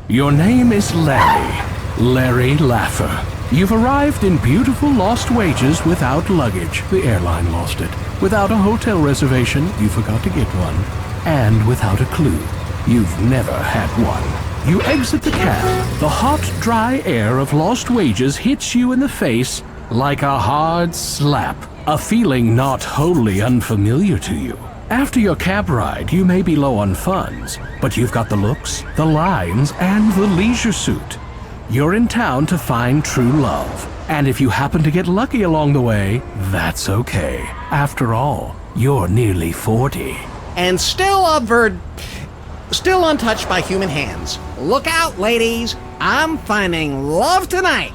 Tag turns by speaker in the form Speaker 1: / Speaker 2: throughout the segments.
Speaker 1: Your name is Larry Laffer. You've arrived in beautiful Lost Wages without luggage. The airline lost it. Without a hotel reservation, you forgot to get one. And without a clue. You've never had one. You exit the cab. The hot, dry air of Lost Wages hits you in the face like a hard slap. A feeling not wholly unfamiliar to you. After your cab ride, you may be low on funds, but you've got the looks, the lines, and the leisure suit. You're in town to find true love. And if you happen to get lucky along the way, that's okay. After all, you're nearly 40.
Speaker 2: And still untouched by human hands. Look out, ladies. I'm finding love tonight.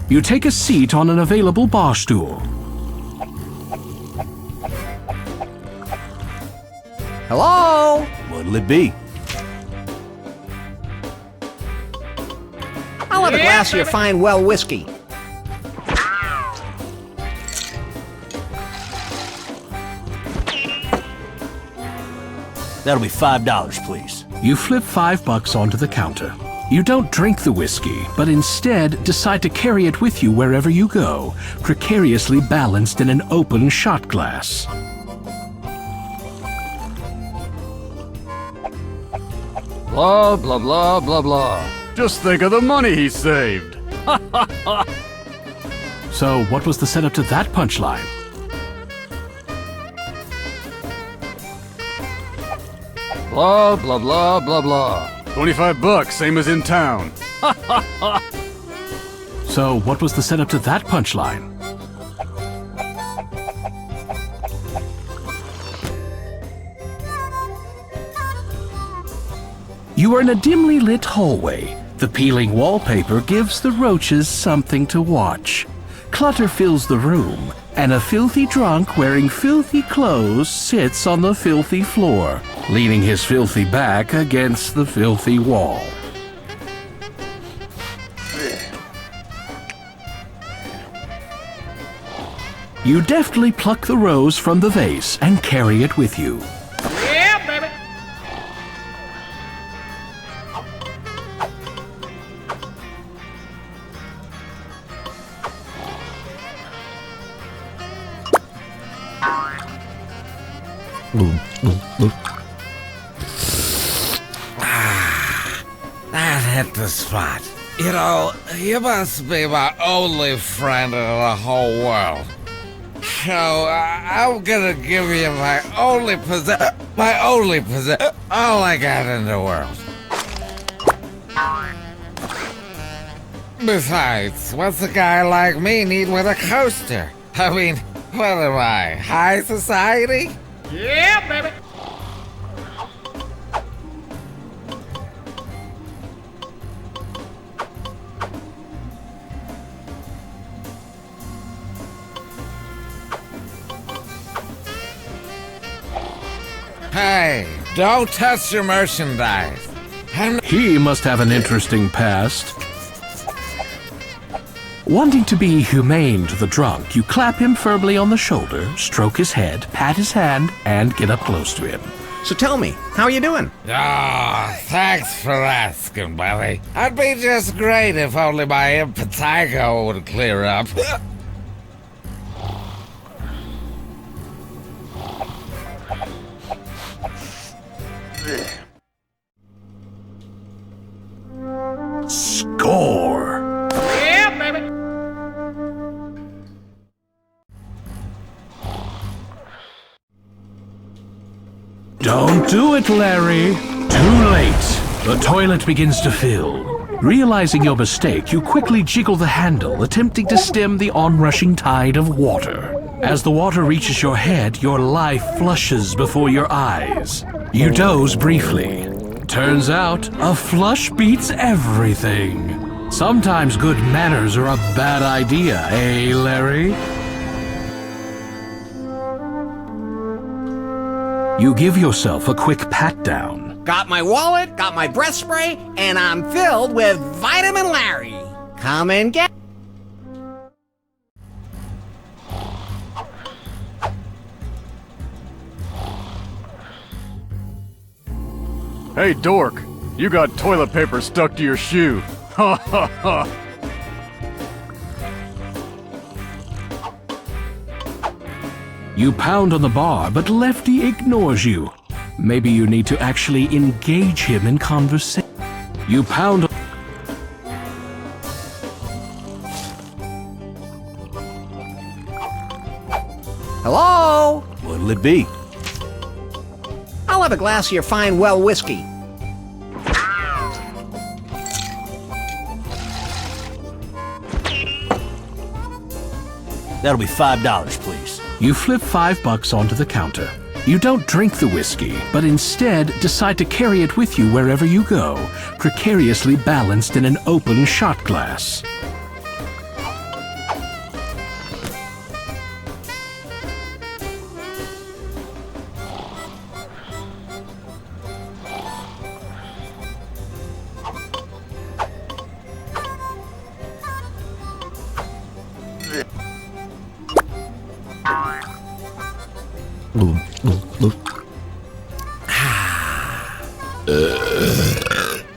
Speaker 1: You take a seat on an available bar stool.
Speaker 2: Hello?
Speaker 3: What'll it be?
Speaker 2: I'll have a glass of your fine well whiskey.
Speaker 3: That'll be $5, please.
Speaker 1: You flip $5 onto the counter. You don't drink the whiskey, but instead decide to carry it with you wherever you go, precariously balanced in an open shot glass.
Speaker 4: Blah, blah, blah, blah, blah. Just think of the money he saved.
Speaker 1: So, what was the setup to that punchline?
Speaker 4: Blah, blah, blah, blah, blah. $25, same as in town.
Speaker 1: So, what was the setup to that punchline? You are in a dimly lit hallway. The peeling wallpaper gives the roaches something to watch. Clutter fills the room, and a filthy drunk wearing filthy clothes sits on the filthy floor, leaning his filthy back against the filthy wall. You deftly pluck the rose from the vase and carry it with you.
Speaker 2: Yeah, baby.
Speaker 5: That hit the spot. You know, you must be my only friend in the whole world. So, I'm gonna give you my only possession, all I got in the world. Besides, what's a guy like me need with a coaster? I mean, what am I, high society?
Speaker 2: Yeah, baby.
Speaker 5: Hey, don't touch your merchandise.
Speaker 1: He must have an interesting past. Wanting to be humane to the drunk, you clap him firmly on the shoulder, stroke his head, pat his hand, and get up close to him.
Speaker 2: So tell me, how are you doing?
Speaker 5: Ah, thanks for asking, buddy. I'd be just great if only my impetigo would clear up.
Speaker 1: Score!
Speaker 2: Yeah, baby.
Speaker 1: Don't do it, Larry. Too late. The toilet begins to fill. Realizing your mistake, you quickly jiggle the handle, attempting to stem the onrushing tide of water. As the water reaches your head, your life flushes before your eyes. You doze briefly. Turns out, a flush beats everything. Sometimes good manners are a bad idea, eh, Larry? You give yourself a quick pat down.
Speaker 2: Got my wallet, got my breath spray, and I'm filled with Vitamin Larry. Come and get.
Speaker 4: Hey, dork. You got toilet paper stuck to your shoe. Ha ha ha.
Speaker 1: You pound on the bar, but Lefty ignores you. Maybe you need to actually engage him in conversation. You pound.
Speaker 2: Hello?
Speaker 3: What'll it be?
Speaker 2: I'll have a glass of your fine well whiskey.
Speaker 3: That'll be $5, please.
Speaker 1: You flip $5 onto the counter. You don't drink the whiskey, but instead decide to carry it with you wherever you go, precariously balanced in an open shot glass.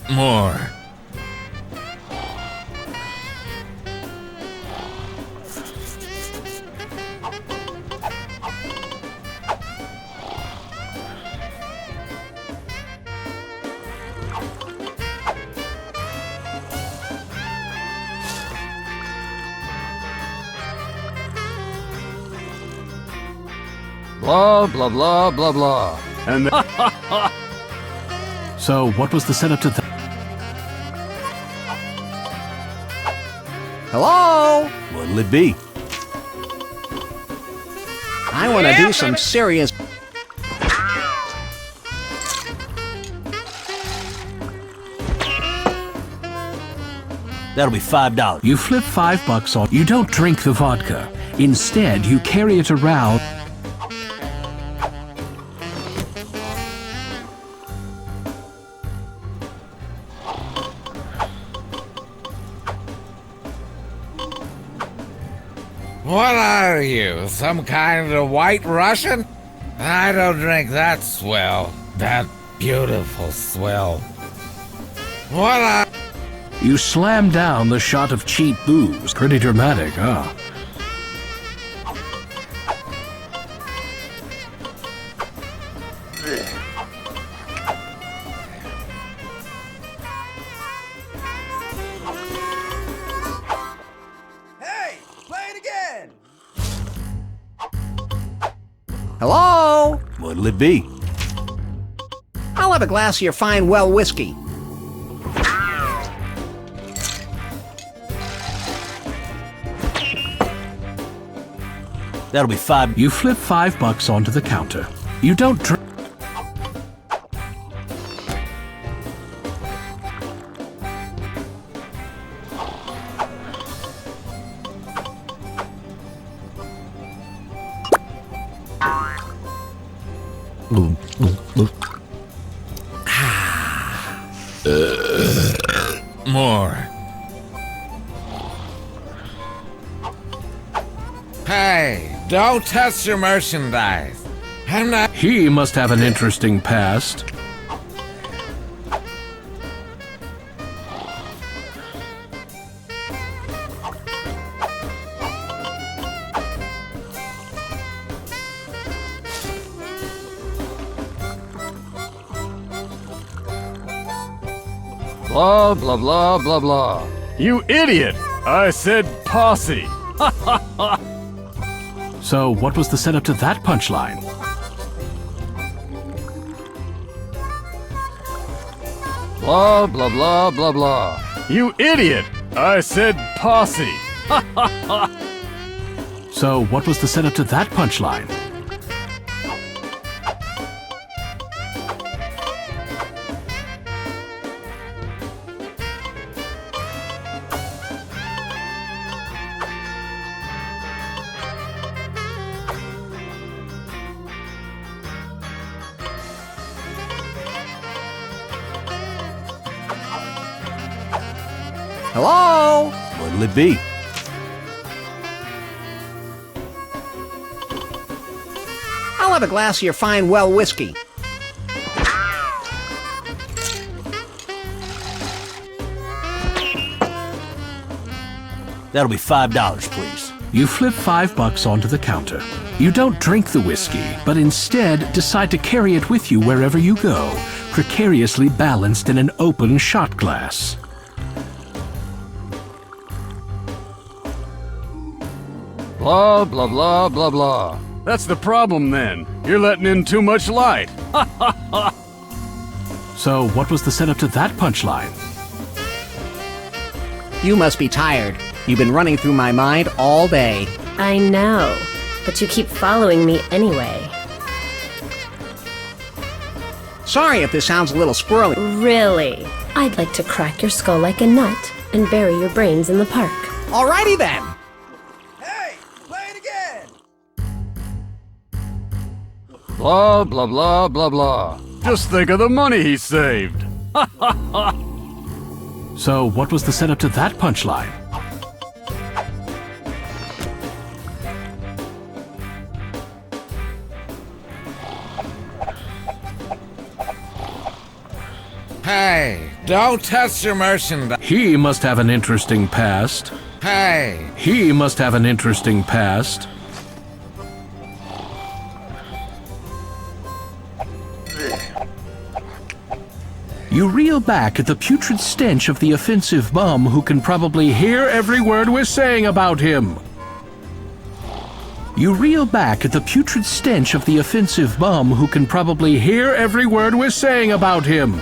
Speaker 5: More.
Speaker 4: Blah, blah, blah, blah, blah. And then
Speaker 1: So, what was the setup to that?
Speaker 2: Hello?
Speaker 3: What'll it be?
Speaker 2: I want to do some serious.
Speaker 3: That'll be $5.
Speaker 1: You flip $5 on. You don't drink the vodka. Instead, you carry it around.
Speaker 5: What are you, some kind of white Russian? I don't drink that swell. That beautiful swell. What are...
Speaker 1: You slam down the shot of cheap booze. Pretty dramatic, huh?
Speaker 2: Hello?
Speaker 3: What'll it be?
Speaker 2: I'll have a glass of your fine well whiskey.
Speaker 3: That'll be $5.
Speaker 1: You flip $5 onto the counter. You don't drink.
Speaker 5: More. Hey, don't touch your merchandise. I'm not...
Speaker 1: He must have an interesting past.
Speaker 4: blah, blah, blah, blah, blah. You idiot! I said posse.
Speaker 1: So, what was the setup to that punchline?
Speaker 4: Blah, blah, blah, blah, blah. You idiot! I said posse.
Speaker 1: So, what was the setup to that punchline?
Speaker 2: Hello?
Speaker 3: What'll it be?
Speaker 2: I'll have a glass of your fine well whiskey.
Speaker 3: That'll be $5, please.
Speaker 1: You flip $5 onto the counter. You don't drink the whiskey, but instead decide to carry it with you wherever you go, precariously balanced in an open shot glass.
Speaker 4: Blah, blah, blah, blah, blah. That's the problem then. You're letting in too much light.
Speaker 1: So what was the setup to that punchline?
Speaker 2: You must be tired. You've been running through my mind all day.
Speaker 6: I know, but you keep following me anyway.
Speaker 2: Sorry if this sounds a little squirrely.
Speaker 6: Really? I'd like to crack your skull like a nut and bury your brains in the park.
Speaker 2: Alrighty then.
Speaker 4: Blah, blah, blah, blah, blah. Just think of the money he saved.
Speaker 1: So what was the setup to that punchline?
Speaker 5: Hey, don't touch your merchandise.
Speaker 1: He must have an interesting past.
Speaker 5: Hey,
Speaker 1: He must have an interesting past. You reel back at the putrid stench of the offensive bum who can probably hear every word we're saying about him. You reel back at the putrid stench of the offensive bum who can probably hear every word we're saying about him.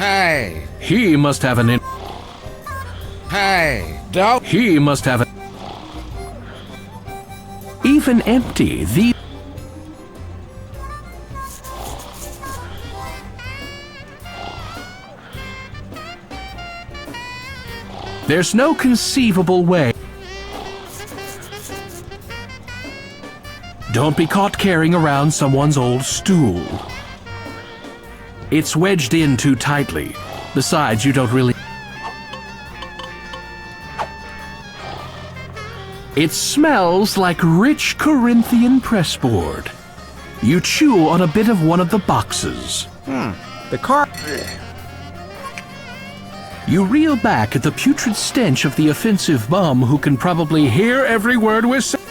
Speaker 5: hey,
Speaker 1: He must have an
Speaker 5: hey, don't.
Speaker 1: He must have a... Even empty, the... There's no conceivable way. Don't be caught carrying around someone's old stool. It's wedged in too tightly. Besides, you don't really... It smells like rich Corinthian pressboard. You chew on a bit of one of the boxes.
Speaker 2: The car.
Speaker 1: You reel back at the putrid stench of the offensive bum who can probably hear every word we're saying.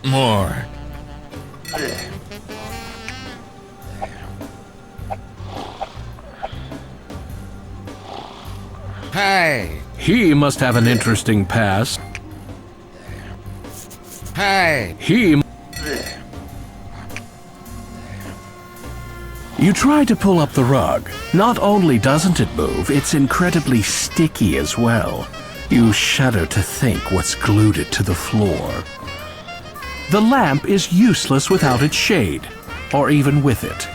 Speaker 5: More. Hey,
Speaker 1: He must have an interesting past.
Speaker 5: hey,
Speaker 1: He... You try to pull up the rug. Not only doesn't it move, it's incredibly sticky as well. You shudder to think what's glued it to the floor. The lamp is useless without its shade, or even with it.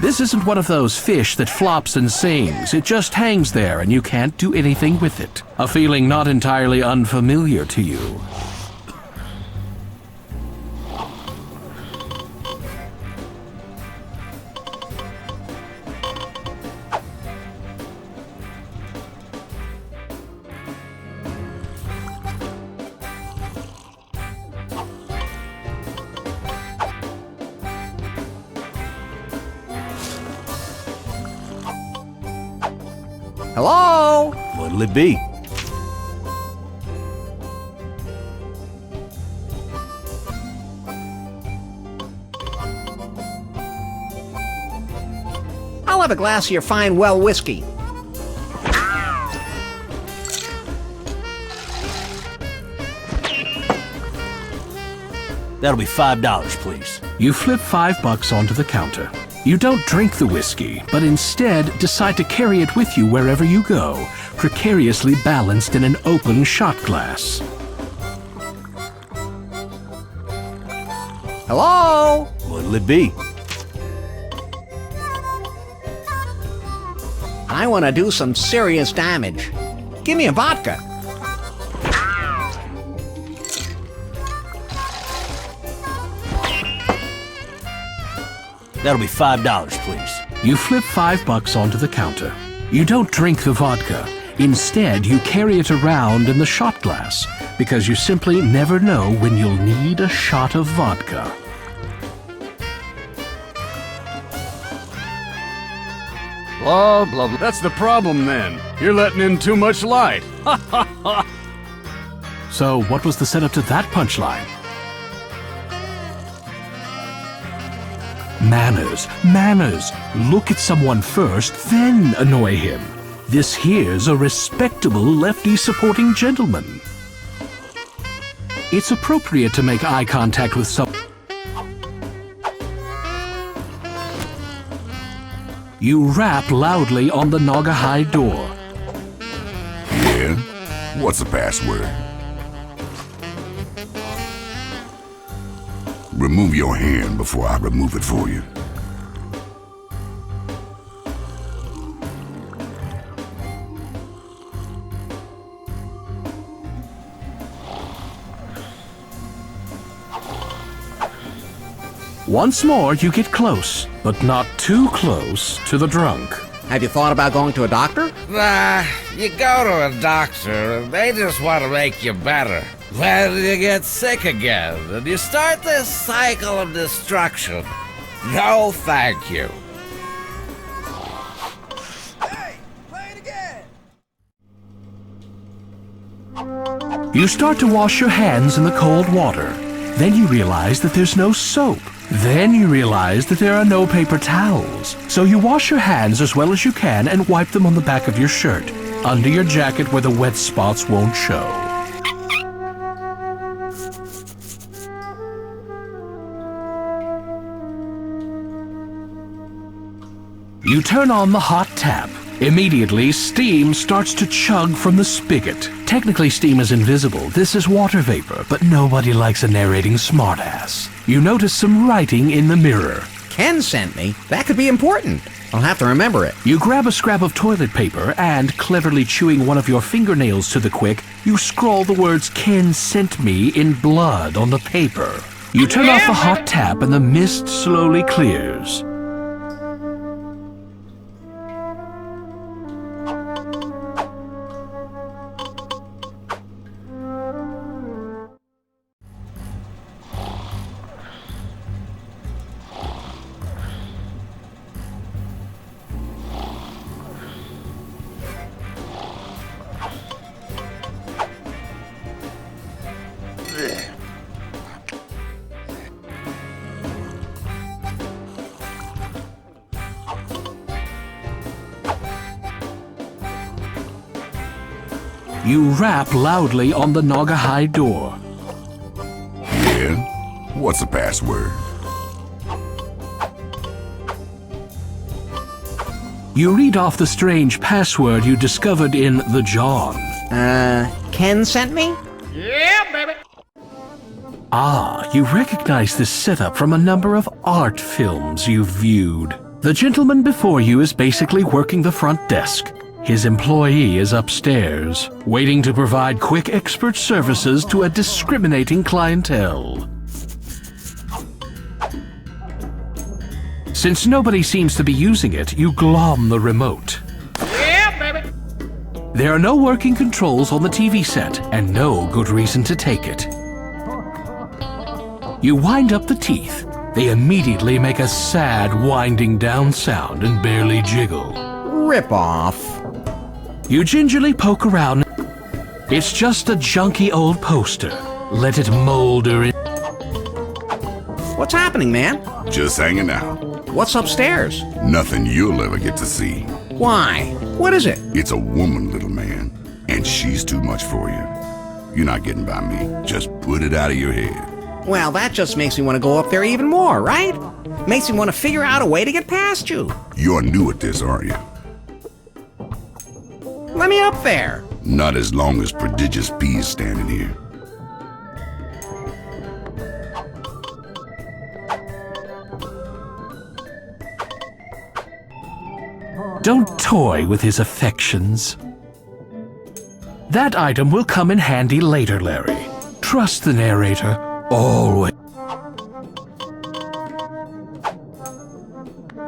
Speaker 1: This isn't one of those fish that flops and sings. It just hangs there and you can't do anything with it. A feeling not entirely unfamiliar to you.
Speaker 2: Hello?
Speaker 3: What'll it be?
Speaker 2: I'll have a glass of your fine well whiskey.
Speaker 3: That'll be $5, please.
Speaker 1: You flip $5 onto the counter. You don't drink the whiskey, but instead decide to carry it with you wherever you go, precariously balanced in an open shot glass.
Speaker 2: Hello?
Speaker 3: What'll it be?
Speaker 2: I want to do some serious damage. Give me a vodka.
Speaker 3: That'll be $5, please.
Speaker 1: You flip $5 onto the counter. You don't drink the vodka. Instead, you carry it around in the shot glass, because you simply never know when you'll need a shot of vodka.
Speaker 4: Blah, blah, blah. That's the problem then. You're letting in too much light.
Speaker 1: So, what was the setup to that punchline? Manners, manners. Look at someone first, then annoy him. This here's a respectable lefty-supporting gentleman. It's appropriate to make eye contact with someone. You rap loudly on the Naugahyde door.
Speaker 7: Yeah? What's the password? Remove your hand before I remove it for you.
Speaker 1: Once more, you get close, but not too close to the drunk.
Speaker 2: Have you thought about going to a doctor?
Speaker 5: Nah, you go to a doctor and they just want to make you better. Then you get sick again and you start this cycle of destruction. No thank you.
Speaker 1: You start to wash your hands in the cold water. Then you realize that there's no soap. Then you realize that there are no paper towels. So you wash your hands as well as you can and wipe them on the back of your shirt, under your jacket where the wet spots won't show. You turn on the hot tap. Immediately, steam starts to chug from the spigot. Technically, steam is invisible. This is water vapor, but nobody likes a narrating smartass. You notice some writing in the mirror.
Speaker 2: Ken sent me. That could be important. I'll have to remember it.
Speaker 1: You grab a scrap of toilet paper and, cleverly chewing one of your fingernails to the quick, you scrawl the words "Ken sent me" in blood on the paper. You turn off the hot tap and the mist slowly clears. You rap loudly on the Naugahyde door.
Speaker 7: Yeah? What's the password?
Speaker 1: You read off the strange password you discovered in The John.
Speaker 2: Ken sent me?
Speaker 1: Ah, you recognize this setup from a number of art films you've viewed. The gentleman before you is basically working the front desk. His employee is upstairs, waiting to provide quick expert services to a discriminating clientele. Since nobody seems to be using it, you glom the remote. There are no working controls on the TV set, and no good reason to take it. You wind up the teeth. They immediately make a sad winding down sound and barely jiggle.
Speaker 2: Rip off.
Speaker 1: You gingerly poke around. It's just a junky old poster. Let it molder in.
Speaker 2: What's happening, man?
Speaker 7: Just hanging out.
Speaker 2: What's upstairs?
Speaker 7: Nothing you'll ever get to see.
Speaker 2: Why? What is it?
Speaker 7: It's a woman, little man, and she's too much for you. You're not getting by me. Just put it out of your head.
Speaker 2: Well, that just makes me want to go up there even more, right? Makes me want to figure out a way to get past you.
Speaker 7: You're new at this, aren't you?
Speaker 2: Let me up there.
Speaker 7: Not as long as Prodigious P's standing here.
Speaker 1: Don't toy with his affections. That item will come in handy later, Larry. Trust the narrator, always.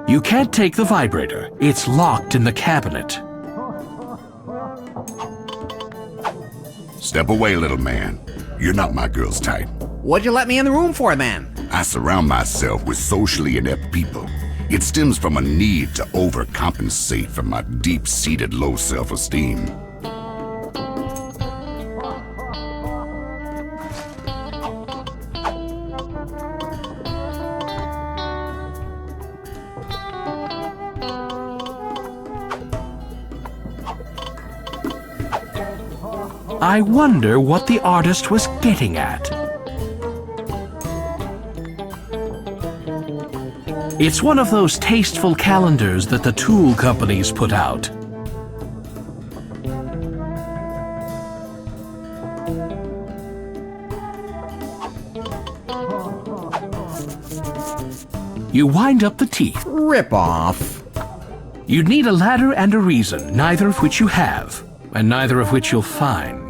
Speaker 1: You can't take the vibrator. It's locked in the cabinet.
Speaker 7: Step away, little man. You're not my girl's type.
Speaker 2: What'd you let me in the room for, then?
Speaker 7: I surround myself with socially inept people. It stems from a need to overcompensate for my deep-seated low self-esteem.
Speaker 1: I wonder what the artist was getting at. It's one of those tasteful calendars that the tool companies put out. You wind up the teeth.
Speaker 2: Rip off.
Speaker 1: You'd need a ladder and a reason, neither of which you have, and neither of which you'll find.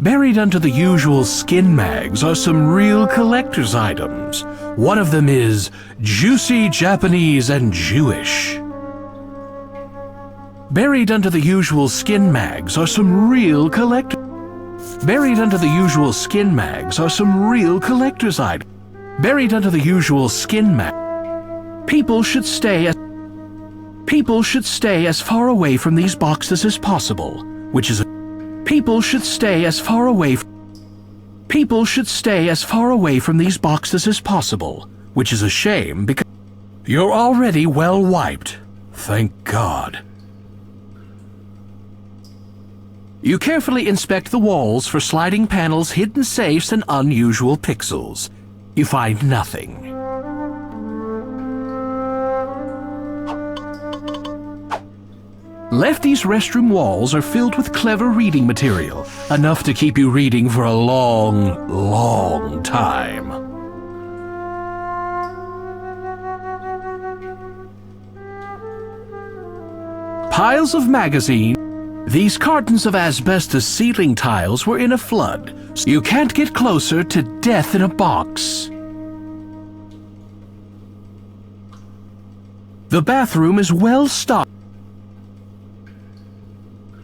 Speaker 1: Buried under the usual skin mags are some real collector's items. One of them is juicy Japanese and Jewish. Buried under the usual skin mags are some real Buried under the usual skin mags are some real collector's items. Buried under the usual skin mag. People should stay as far away from these boxes as possible, which is People should stay as far away from these boxes as possible, which is a shame because you're already well wiped. Thank God. You carefully inspect the walls for sliding panels, hidden safes, and unusual pixels. You find nothing. Lefty's restroom walls are filled with clever reading material, enough to keep you reading for a long, long time. Piles of magazines. These cartons of asbestos ceiling tiles were in a flood, so you can't get closer to death in a box. The bathroom is well stocked.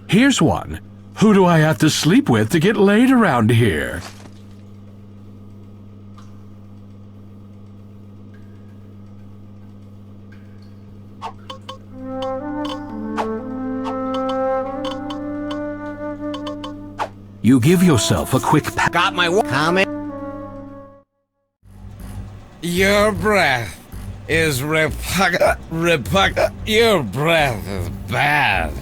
Speaker 1: Here's one. Who do I have to sleep with to get laid around here? You give yourself a quick pat.
Speaker 2: Got my comment.
Speaker 5: Your breath is repugnant. Your breath is bad.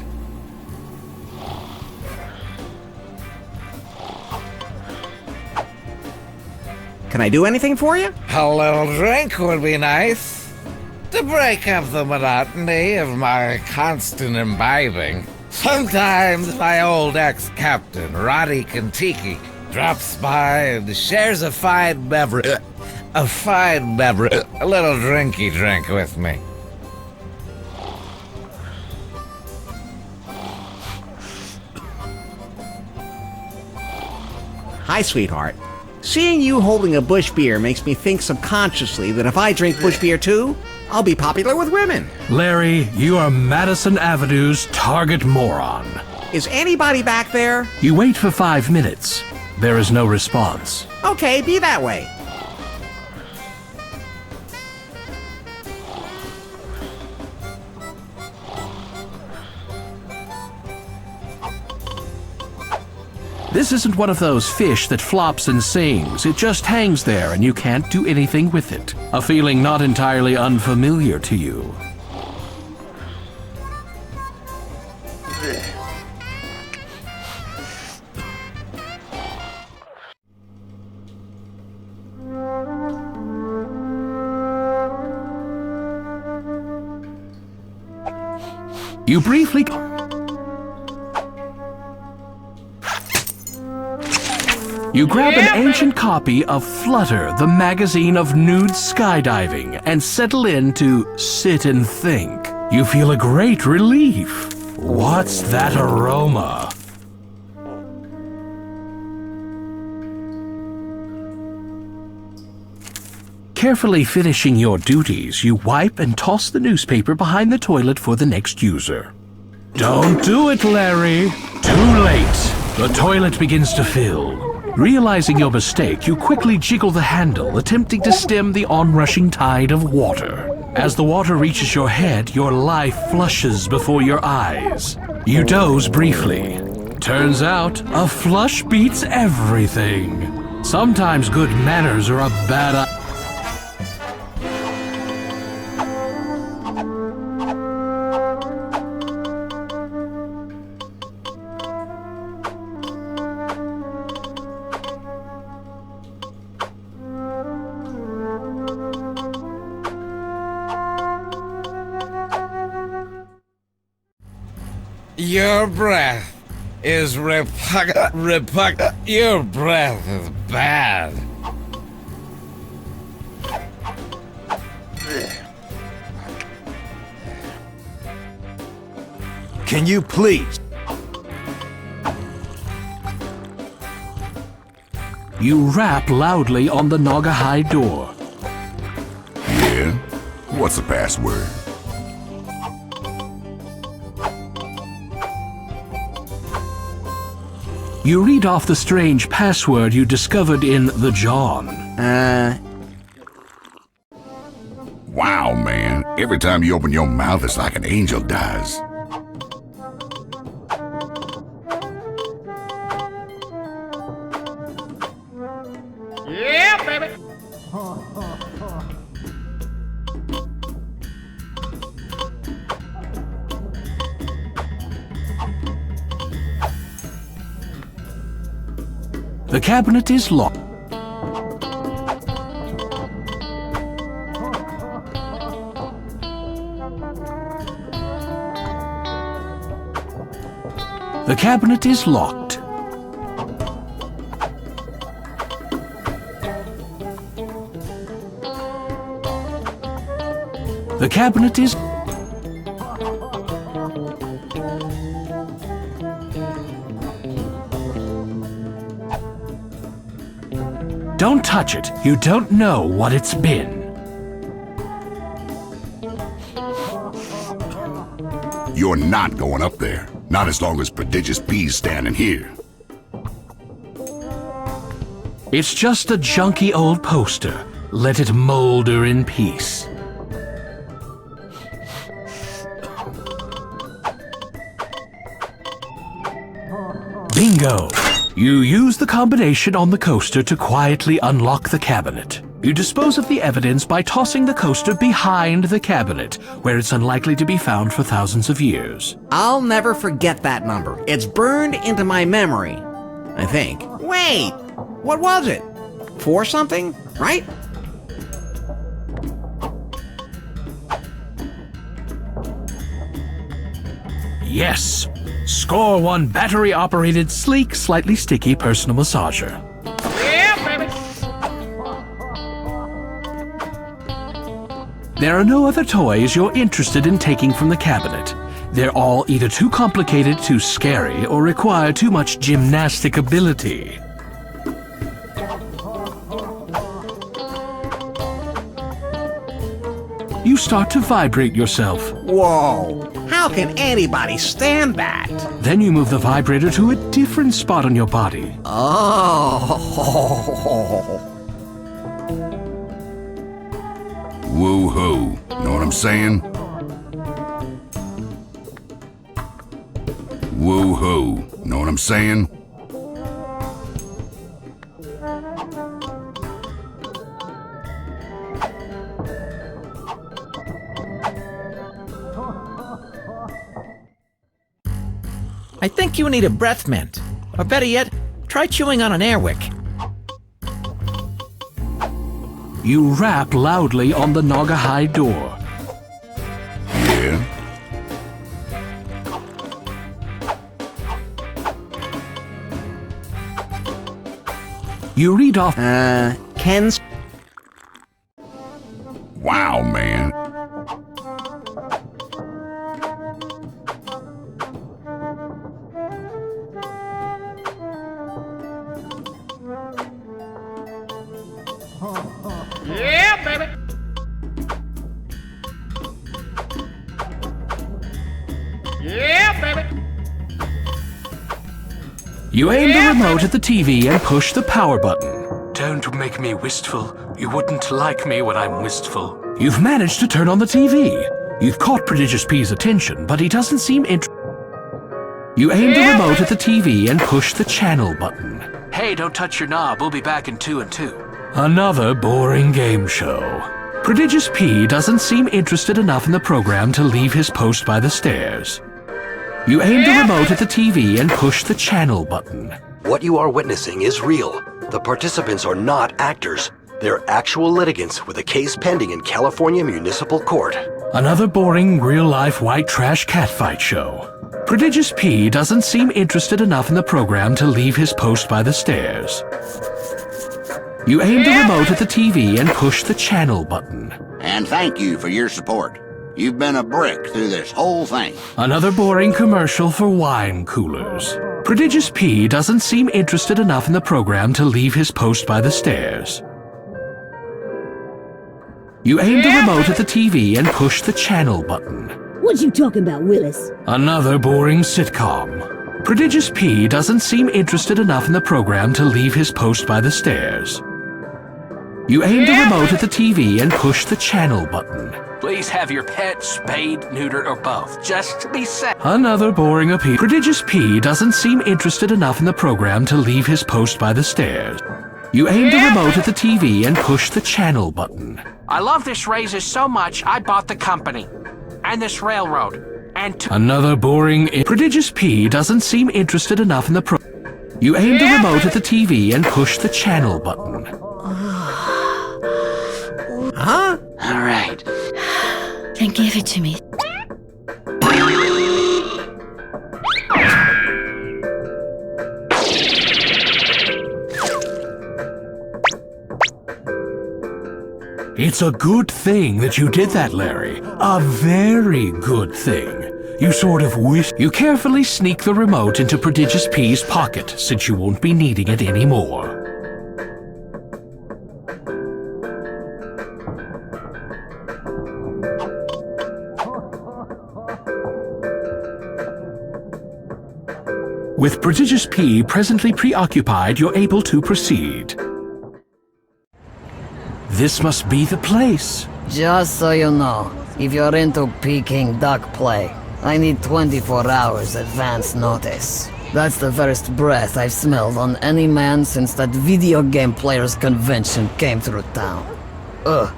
Speaker 2: Can I do anything for you?
Speaker 5: A little drink would be nice to break up the monotony of my constant imbibing. Sometimes my old ex-captain, Roddy Kentucky, drops by and shares a fine beverage, a little drinky drink with me.
Speaker 2: Hi, sweetheart. Seeing you holding a bush beer makes me think subconsciously that if I drink bush beer too, I'll be popular with women.
Speaker 1: Larry, you are Madison Avenue's target moron.
Speaker 2: Is anybody back there?
Speaker 1: You wait for 5 minutes. There is no response.
Speaker 2: Okay, be that way.
Speaker 1: This isn't one of those fish that flops and sings. It just hangs there and you can't do anything with it. A feeling not entirely unfamiliar to you. You briefly... You grab an ancient copy of Flutter, the magazine of nude skydiving, and settle in to sit and think. You feel a great relief. What's that aroma? Carefully finishing your duties, you wipe and toss the newspaper behind the toilet for the next user. Don't do it, Larry. Too late. The toilet begins to fill. Realizing your mistake, you quickly jiggle the handle, attempting to stem the onrushing tide of water. As the water reaches your head, your life flushes before your eyes. You doze briefly. Turns out, a flush beats everything. Sometimes good manners are a bad idea.
Speaker 5: Your breath is Your breath is bad.
Speaker 3: Can you please?
Speaker 1: You rap loudly on the Naugahyde door.
Speaker 7: Yeah? What's the password?
Speaker 1: You read off the strange password you discovered in the John.
Speaker 7: Wow, man. Every time you open your mouth, it's like an angel dies.
Speaker 2: Yeah, baby.
Speaker 1: The cabinet is locked. The cabinet is locked. The cabinet is... Don't touch it. You don't know what it's been.
Speaker 7: You're not going up there. Not as long as Prodigious P's standing here.
Speaker 1: It's just a junky old poster. Let it molder in peace. Bingo! You use the combination on the coaster to quietly unlock the cabinet. You dispose of the evidence by tossing the coaster behind the cabinet, where it's unlikely to be found for thousands of years.
Speaker 2: I'll never forget that number. It's burned into my memory, I think. Wait, what was it? 4 something, right?
Speaker 1: Yes! Score 1 battery-operated, sleek, slightly sticky personal massager.
Speaker 2: Yeah, baby.
Speaker 1: There are no other toys you're interested in taking from the cabinet. They're all either too complicated, too scary, or require too much gymnastic ability. You start to vibrate yourself.
Speaker 2: Whoa, how can anybody stand that?
Speaker 1: Then you move the vibrator to a different spot on your body.
Speaker 2: Oh.
Speaker 7: Woo-hoo. Know what I'm saying? Woo-hoo. Know what I'm saying?
Speaker 8: I think you need a breath mint. Or better yet, try chewing on an airwick.
Speaker 1: You rap loudly on the Naugahyde door.
Speaker 7: Yeah?
Speaker 1: You read off.
Speaker 2: Ken's.
Speaker 7: Wow, man.
Speaker 1: You aim the remote at the TV and push the power button. Don't make me wistful. You wouldn't like me when I'm wistful. You've managed to turn on the TV. You've caught Prodigious P's attention, but he doesn't seem You aim the remote at the TV and push the channel button. Hey, don't touch your knob. We'll be back in 2 and 2. Another boring game show. Prodigious P doesn't seem interested enough in the program to leave his post by the stairs. You aim the remote at the TV and push the channel button.
Speaker 9: What you are witnessing is real. The participants are not actors. They're actual litigants with a case pending in California Municipal Court.
Speaker 1: Another boring, real-life white trash catfight show. Prodigious P doesn't seem interested enough in the program to leave his post by the stairs. You aim the remote at the TV and push the channel button.
Speaker 10: And thank you for your support. You've been a brick through this whole thing.
Speaker 1: Another boring commercial for wine coolers. Prodigious P doesn't seem interested enough in the program to leave his post by the stairs. You aim the remote at the TV and push the channel button.
Speaker 11: What you talking about, Willis?
Speaker 1: Another boring sitcom. Prodigious P doesn't seem interested enough in the program to leave his post by the stairs. You aim the remote at the TV and push the channel button.
Speaker 12: Please have your pet spayed, neutered, or both, just to be safe.
Speaker 1: Another boring appeal. Prodigious P doesn't seem interested enough in the program to leave his post by the stairs. You aim the remote at the TV and push the channel button.
Speaker 12: I love this razor so much, I bought the company. And this railroad. And
Speaker 1: Another boring. Prodigious P doesn't seem interested enough in the You aim the remote at the TV and push the channel button.
Speaker 2: Huh?
Speaker 12: All right.
Speaker 11: Then give it to me.
Speaker 1: It's a good thing that you did that, Larry. A very good thing. You sort of wish. You carefully sneak the remote into Prodigious P's pocket, since you won't be needing it anymore. With Prodigious P presently preoccupied, you're able to proceed. This must be the place.
Speaker 13: Just so you know, if you're into Peking duck play, I need 24 hours advance notice. That's the first breath I've smelled on any man since that video game players convention came through town. Ugh.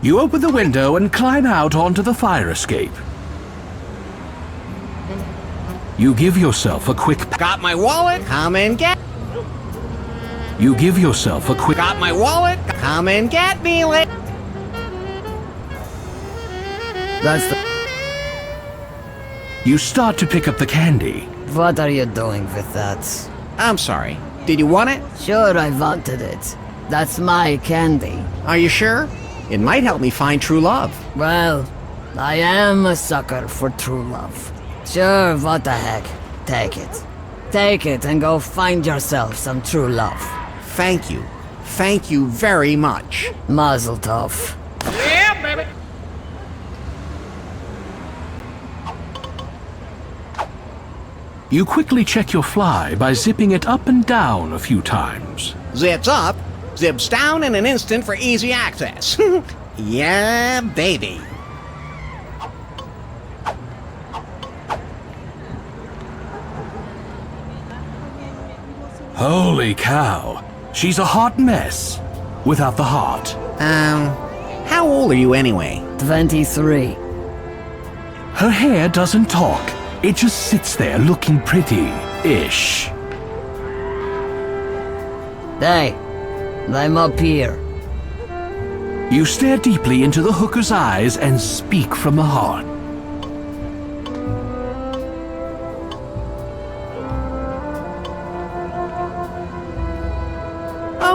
Speaker 1: You open the window and climb out onto the fire escape. You give yourself a quick...
Speaker 2: Got my wallet? Come and get...
Speaker 1: You give yourself a quick...
Speaker 2: Got my wallet? Come and get me,
Speaker 13: That's the...
Speaker 1: You start to pick up the candy.
Speaker 13: What are you doing with that?
Speaker 2: I'm sorry. Did you want it?
Speaker 13: Sure, I wanted it. That's my candy.
Speaker 2: Are you sure? It might help me find true love.
Speaker 13: Well, I am a sucker for true love. Sure, what the heck. Take it. Take it and go find yourself some true love.
Speaker 2: Thank you. Thank you very much.
Speaker 13: Mazel tov.
Speaker 12: Yeah, baby.
Speaker 1: You quickly check your fly by zipping it up and down a few times.
Speaker 2: Zips up, zips down in an instant for easy access. Yeah, baby.
Speaker 1: Holy cow. She's a hot mess. Without the heart.
Speaker 2: How old are you anyway?
Speaker 13: 23.
Speaker 1: Her hair doesn't talk. It just sits there looking pretty-ish.
Speaker 13: Hey, I'm up here.
Speaker 1: You stare deeply into the hooker's eyes and speak from the heart.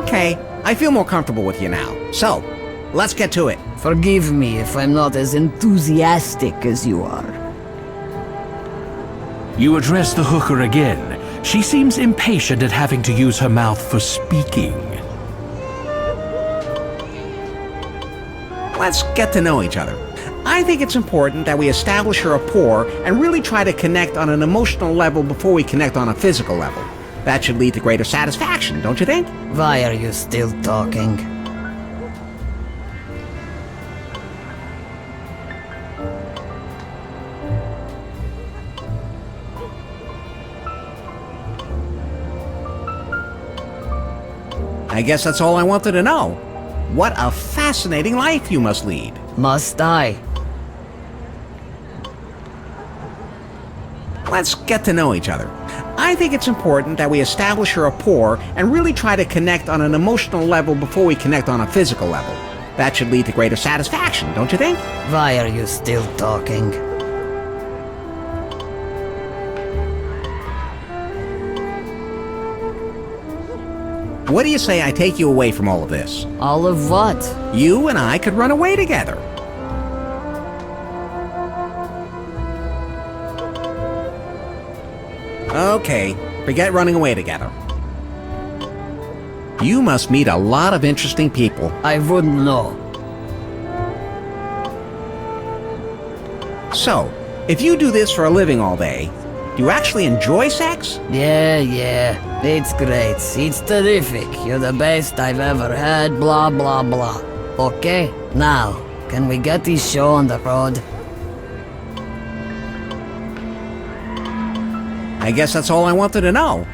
Speaker 2: Okay, I feel more comfortable with you now. So, let's get to it.
Speaker 13: Forgive me if I'm not as enthusiastic as you are.
Speaker 1: You address the hooker again. She seems impatient at having to use her mouth for speaking.
Speaker 2: Let's get to know each other. I think it's important that we establish a rapport and really try to connect on an emotional level before we connect on a physical level. That should lead to greater satisfaction, don't you think?
Speaker 13: Why are you still talking?
Speaker 2: I guess that's all I wanted to know. What a fascinating life you must lead.
Speaker 13: Must I?
Speaker 2: Let's get to know each other. I think it's important that we establish a rapport and really try to connect on an emotional level before we connect on a physical level. That should lead to greater satisfaction, don't you think?
Speaker 13: Why are you still talking?
Speaker 2: What do you say I take you away from all of this?
Speaker 13: All of what?
Speaker 2: You and I could run away together. Okay, forget running away together. You must meet a lot of interesting people.
Speaker 13: I wouldn't know.
Speaker 2: So, if you do this for a living all day, do you actually enjoy sex?
Speaker 13: Yeah, it's great. It's terrific. You're the best I've ever had, blah, blah, blah. Okay, now, can we get this show on the road?
Speaker 2: I guess that's all I wanted to know.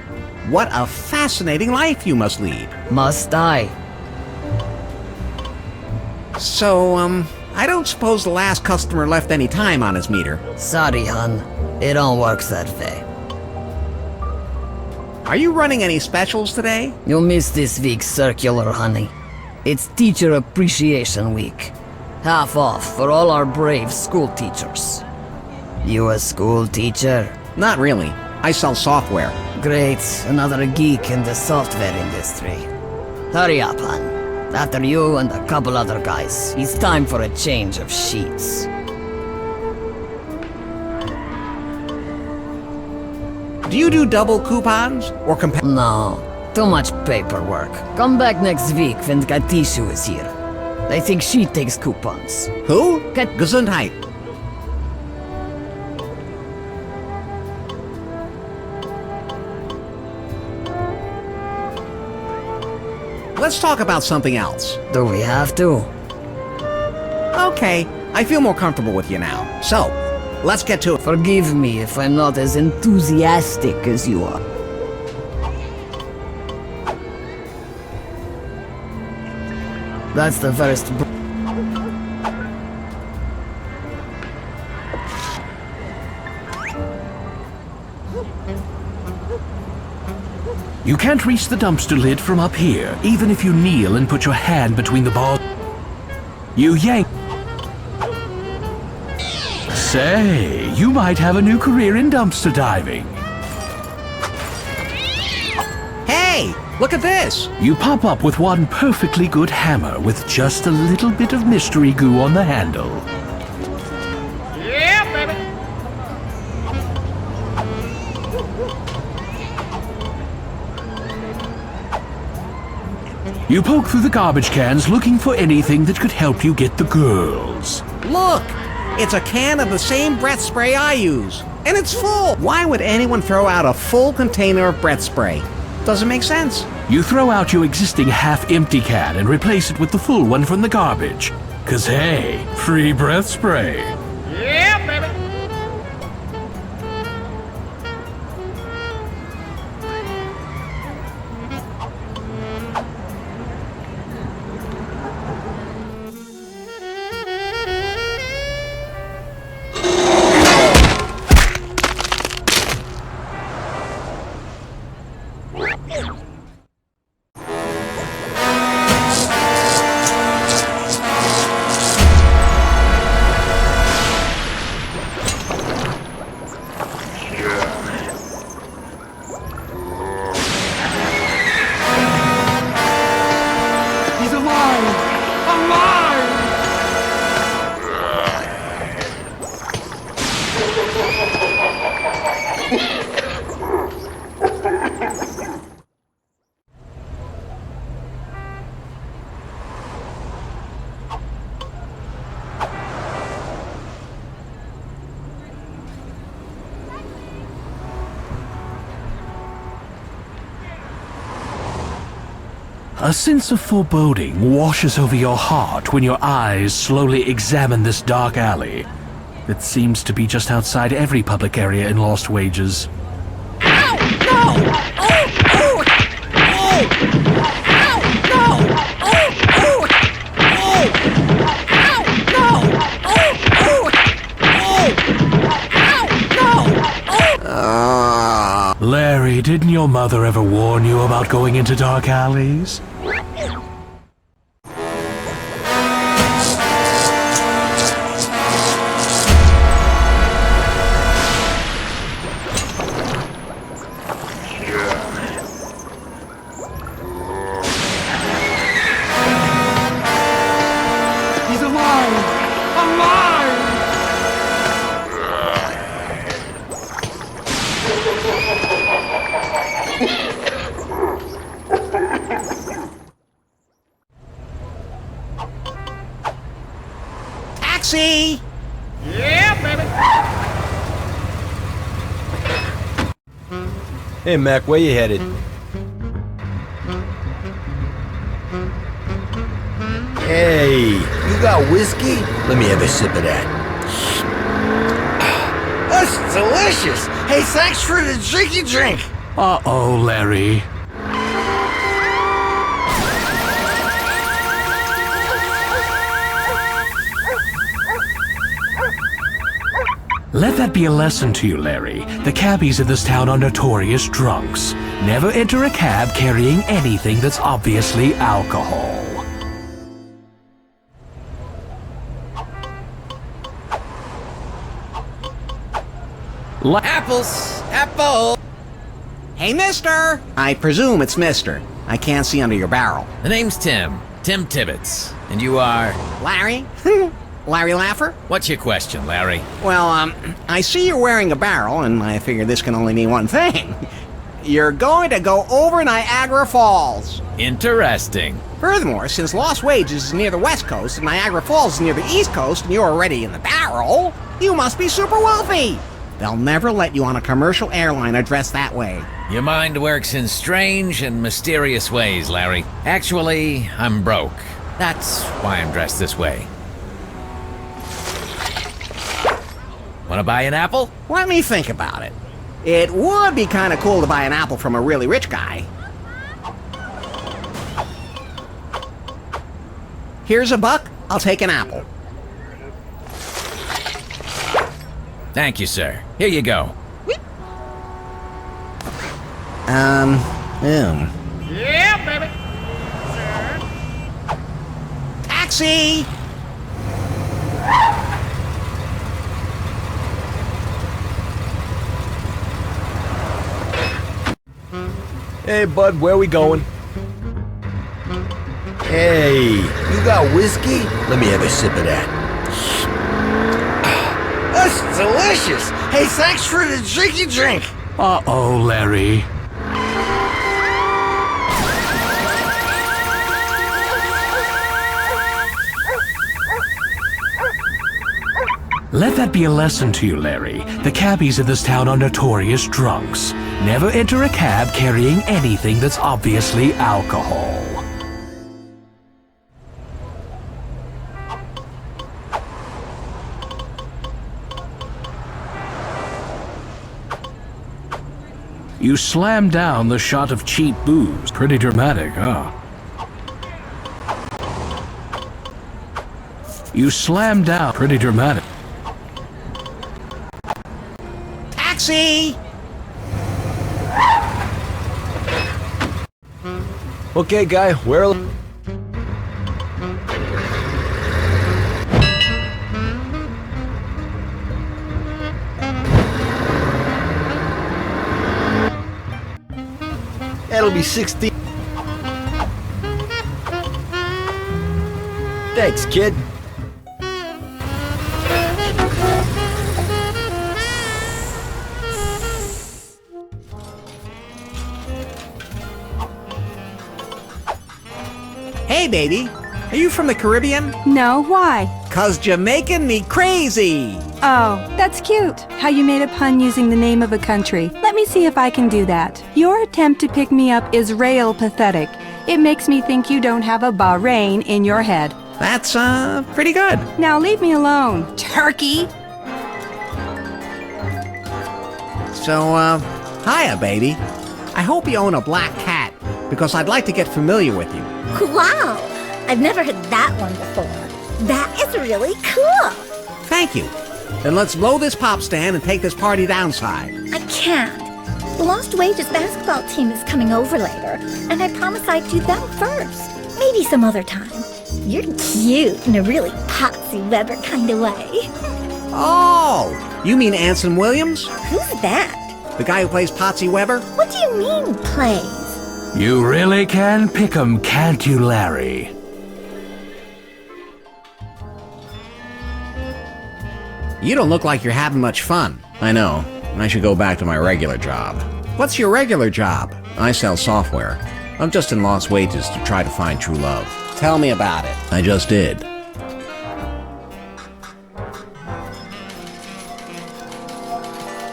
Speaker 2: What a fascinating life you must lead.
Speaker 13: Must I?
Speaker 2: So, I don't suppose the last customer left any time on his meter.
Speaker 13: Sorry, hun. It don't work that way.
Speaker 2: Are you running any specials today?
Speaker 13: You missed this week's circular, honey. It's Teacher Appreciation Week. Half off for all our brave school teachers. You a school teacher?
Speaker 2: Not really. I sell software.
Speaker 13: Great, another geek in the software industry. Hurry up, hon. After you and a couple other guys, it's time for a change of sheets.
Speaker 2: Do you do double coupons or
Speaker 13: No, too much paperwork. Come back next week when Katishu is here. I think she takes coupons.
Speaker 2: Who? Gesundheit. Let's talk about something else.
Speaker 13: Do we have to?
Speaker 2: Okay, I feel more comfortable with you now. So, let's get to it.
Speaker 13: Forgive me if I'm not as enthusiastic as you are. That's the first...
Speaker 1: You can't reach the dumpster lid from up here, even if you kneel and put your hand between the balls. You yank. Say, you might have a new career in dumpster diving.
Speaker 2: Hey, look at this!
Speaker 1: You pop up with one perfectly good hammer with just a little bit of mystery goo on the handle.
Speaker 12: Yeah, baby.
Speaker 1: You poke through the garbage cans looking for anything that could help you get the girls.
Speaker 2: Look! It's a can of the same breath spray I use. And it's full! Why would anyone throw out a full container of breath spray? Doesn't make sense.
Speaker 1: You throw out your existing half-empty can and replace it with the full one from the garbage. 'Cause hey, free breath spray.
Speaker 12: Yeah, baby.
Speaker 1: A sense of foreboding washes over your heart when your eyes slowly examine this dark alley that seems to be just outside every public area in Lost Wages.
Speaker 2: Ow! No! Oh! Oh! Oh! Ow! No! Oh! Oh! Oh! Ow! No! Oh! Oh! Oh! Ow! No!
Speaker 1: Larry, didn't your mother ever warn you about going into dark alleys?
Speaker 2: Taxi!
Speaker 12: Yeah, baby.
Speaker 3: Hey, Mac, where you headed? Hey, you got whiskey? Let me have a sip of that.
Speaker 5: That's delicious. Hey, thanks for the drinky drink.
Speaker 1: Uh-oh, Larry. Let that be a lesson to you, Larry. The cabbies in this town are notorious drunks. Never enter a cab carrying anything that's obviously alcohol.
Speaker 8: Apples! Apple!
Speaker 2: Hey, mister! I presume it's mister. I can't see under your barrel.
Speaker 8: The name's Tim. Tim Tibbetts. And you are?
Speaker 2: Larry? Larry Laffer?
Speaker 8: What's your question, Larry?
Speaker 2: Well, I see you're wearing a barrel, and I figure this can only mean one thing. You're going to go over Niagara Falls.
Speaker 8: Interesting.
Speaker 2: Furthermore, since Lost Wages is near the west coast and Niagara Falls is near the east coast and you're already in the barrel, you must be super wealthy. They'll never let you on a commercial airliner dressed that way.
Speaker 8: Your mind works in strange and mysterious ways, Larry. Actually, I'm broke. That's why I'm dressed this way. Wanna buy an apple?
Speaker 2: Let me think about it. It would be kind of cool to buy an apple from a really rich guy. Here's a buck. I'll take an apple.
Speaker 8: Thank you, sir. Here you go.
Speaker 12: Yeah, baby.
Speaker 2: Taxi!
Speaker 3: Hey, bud, where we going? Hey, you got whiskey? Let me have a sip of that.
Speaker 5: That's delicious. Hey, thanks for the drinky drink.
Speaker 1: Uh-oh, Larry. Let that be a lesson to you, Larry. The cabbies in this town are notorious drunks. Never enter a cab carrying anything that's obviously alcohol. You slam down the shot of cheap booze. Pretty dramatic, huh? You slam down. Pretty dramatic.
Speaker 2: Taxi!
Speaker 3: Okay, guy, where... That'll be 16. Thanks, kid.
Speaker 2: Hey, baby. Are you from the Caribbean?
Speaker 14: No, why?
Speaker 2: 'Cause you're making me crazy.
Speaker 14: Oh, that's cute. How you made a pun using the name of a country. Let me see if I can do that. Your attempt to pick me up is rail pathetic. It makes me think you don't have a Bahrain in your head.
Speaker 2: That's, pretty good.
Speaker 14: Now leave me alone, turkey!
Speaker 2: So, hiya, baby. I hope you own a black cat, because I'd like to get familiar with you.
Speaker 11: Wow! I've never heard that one before. That is really cool!
Speaker 2: Thank you. Then let's blow this pop stand and take this party downside.
Speaker 11: I can't. The Lost Wages basketball team is coming over later, and I promised I'd do them first. Maybe some other time. You're cute in a really Patsy Weber kind of way.
Speaker 2: Oh! You mean Anson Williams?
Speaker 11: Who's that?
Speaker 2: The guy who plays Patsy Weber?
Speaker 11: What do you mean, plays?
Speaker 1: You really can pick 'em, can't you, Larry?
Speaker 2: You don't look like you're having much fun. I know. I should go back to my regular job. What's your regular job? I sell software. I'm just in Lost Wages to try to find true love. Tell me about it. I just did.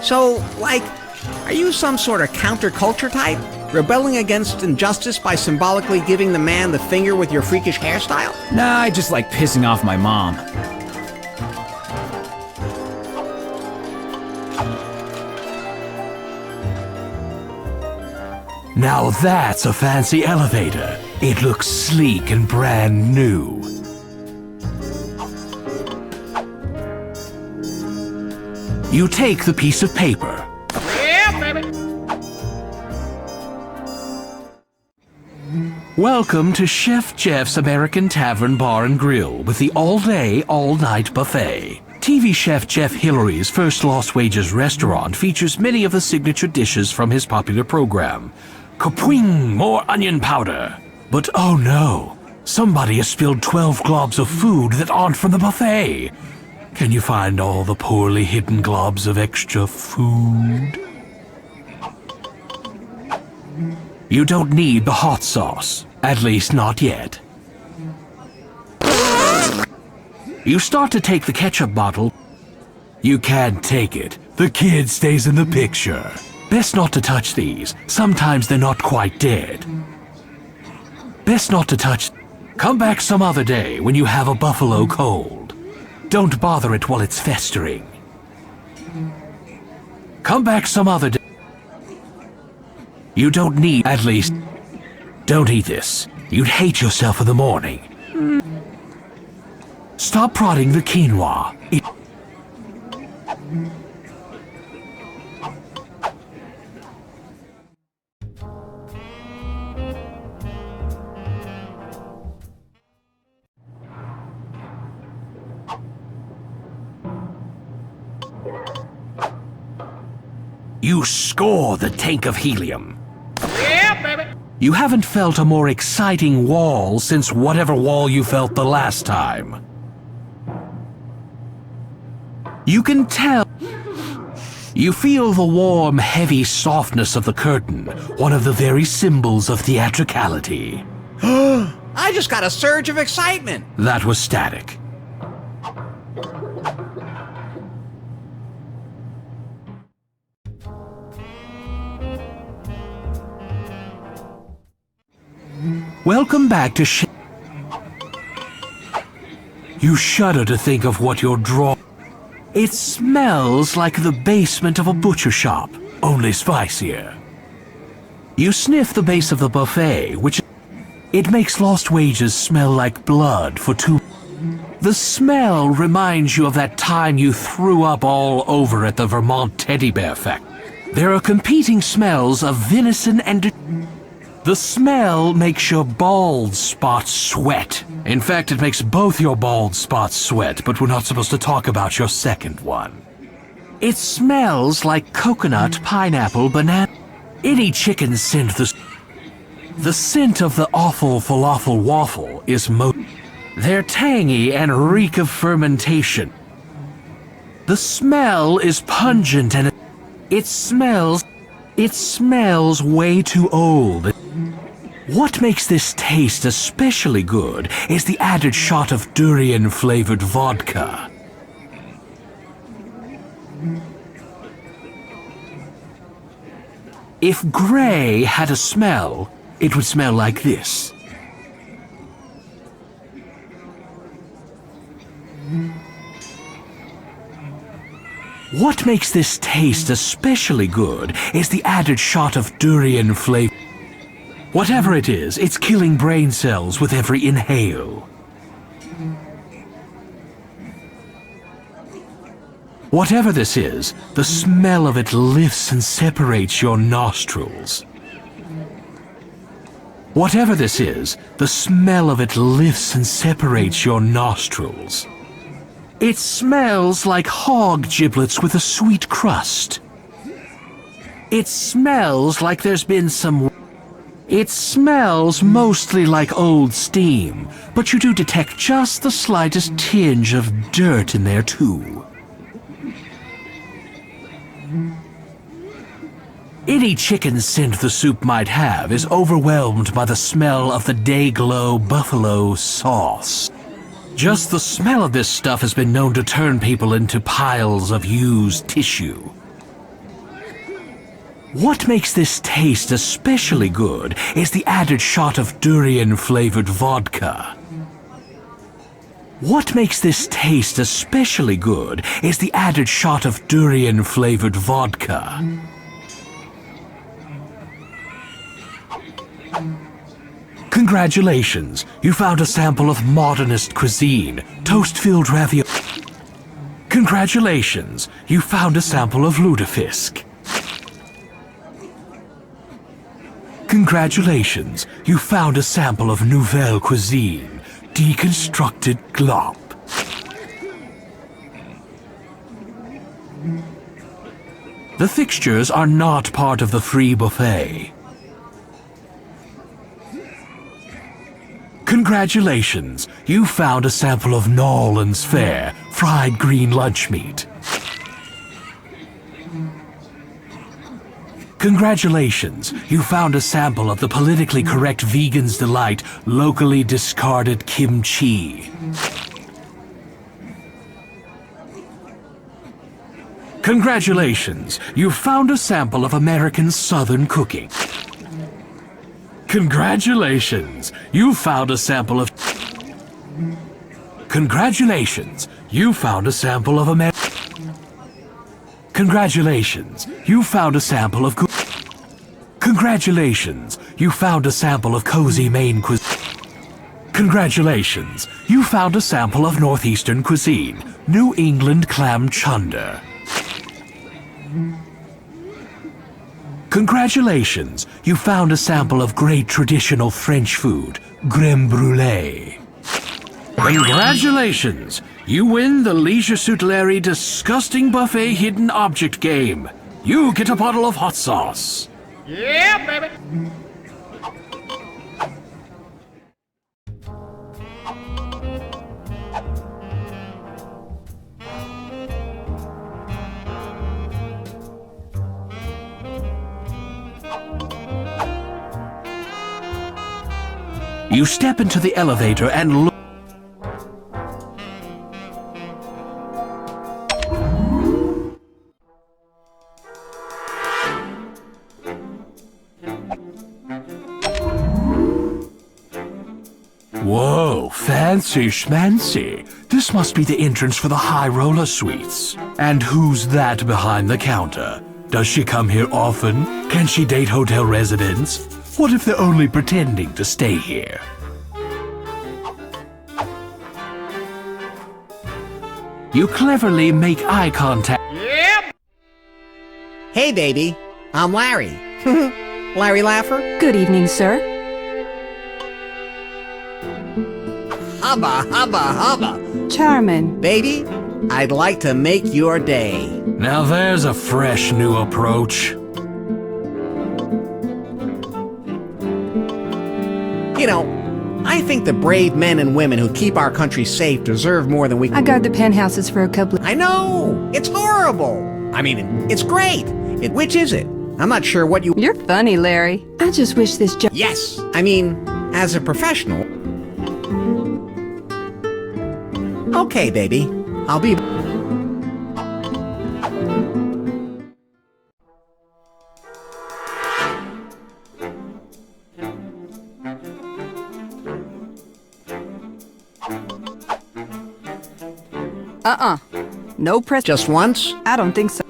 Speaker 2: So, like, are you some sort of counterculture type? Rebelling against injustice by symbolically giving the man the finger with your freakish hairstyle?
Speaker 15: Nah, I just like pissing off my mom.
Speaker 1: Now that's a fancy elevator. It looks sleek and brand new. You take the piece of paper.
Speaker 12: Yeah, baby.
Speaker 1: Welcome to Chef Jeff's American Tavern Bar and Grill with the all-day, all-night buffet. TV chef Jeff Hillary's first Lost Wages restaurant features many of the signature dishes from his popular program. Kapwing! More onion powder! But oh no! Somebody has spilled 12 globs of food that aren't from the buffet! Can you find all the poorly hidden globs of extra food? You don't need the hot sauce. At least not yet. You start to take the ketchup bottle. You can't take it. The kid stays in the picture. Best not to touch these. Sometimes they're not quite dead. Best not to touch. Come back some other day when you have a buffalo cold. Don't bother it while it's festering. Come back some other day. You don't need, at least. Don't eat this. You'd hate yourself in the morning. Stop prodding the quinoa. You score the tank of helium.
Speaker 12: Yeah, baby.
Speaker 1: You haven't felt a more exciting wall since whatever wall you felt the last time. You can tell. You feel the warm, heavy softness of the curtain, one of the very symbols of theatricality.
Speaker 2: I just got a surge of excitement.
Speaker 1: That was static. Welcome back to You shudder to think of what you're drawing. It smells like the basement of a butcher shop, only spicier. You sniff the base of the buffet, which it makes Lost Wages smell like blood for two. The smell reminds you of that time you threw up all over at the Vermont Teddy Bear Factory. There are competing smells of venison and... The smell makes your bald spots sweat. In fact, it makes both your bald spots sweat, but we're not supposed to talk about your second one. It smells like coconut, pineapple, banana. Any chicken scent the scent of the awful falafel waffle is They're tangy and reek of fermentation. The smell is pungent and it smells way too old. What makes this taste especially good is the added shot of durian-flavored vodka. If Gray had a smell, it would smell like this. What makes this taste especially good is the added shot of durian flavor. Whatever it is, it's killing brain cells with every inhale. Whatever this is, the smell of it lifts and separates your nostrils. Whatever this is, the smell of it lifts and separates your nostrils. It smells like hog giblets with a sweet crust. It smells like there's been some... It smells mostly like old steam, but you do detect just the slightest tinge of dirt in there too. Any chicken scent the soup might have is overwhelmed by the smell of the Day-Glo buffalo sauce. Just the smell of this stuff has been known to turn people into piles of used tissue. What makes this taste especially good is the added shot of durian-flavored vodka. What makes this taste especially good is the added shot of durian-flavored vodka. Congratulations, you found a sample of modernist cuisine, toast-filled ravioli. Congratulations, you found a sample of lutefisk. Congratulations, you found a sample of nouvelle cuisine, deconstructed glop. The fixtures are not part of the free buffet. Congratulations, you found a sample of Nolan's Fare, fried green lunch meat. Congratulations, you found a sample of the politically correct Vegan's Delight, locally discarded kimchi. Congratulations, you found a sample of American Southern cooking. Congratulations, you found a sample of... Congratulations, you found a sample of Congratulations, you found a sample of... Congratulations, you found a sample of cozy Maine cuisine. Congratulations, you found a sample of Northeastern cuisine, New England clam chowder. Congratulations, you found a sample of great traditional French food, crème brûlée. Congratulations, you win the Leisure Suit Larry Disgusting Buffet Hidden Object game. You get a bottle of hot sauce.
Speaker 12: Yeah, baby.
Speaker 1: You step into the elevator and look. Whoa, fancy schmancy. This must be the entrance for the High Roller Suites. And who's that behind the counter? Does she come here often? Can she date hotel residents? What if they're only pretending to stay here? You cleverly make eye contact.
Speaker 2: Yep! Hey, baby. I'm Larry. Larry Laffer?
Speaker 14: Good evening, sir.
Speaker 2: Hubba, hubba, hubba.
Speaker 14: Charmin.
Speaker 2: Baby, I'd like to make your day.
Speaker 1: Now there's a fresh new approach.
Speaker 2: You know, I think the brave men and women who keep our country safe deserve more than we...
Speaker 14: I guard the penthouses for a couple of...
Speaker 2: I know! It's horrible! I mean, it's great! Which is it? I'm not sure what you...
Speaker 14: You're funny, Larry. I just wish this job...
Speaker 2: Yes! I mean, as a professional... Okay, baby. I'll be...
Speaker 14: No press...
Speaker 2: Just once?
Speaker 14: I don't think so.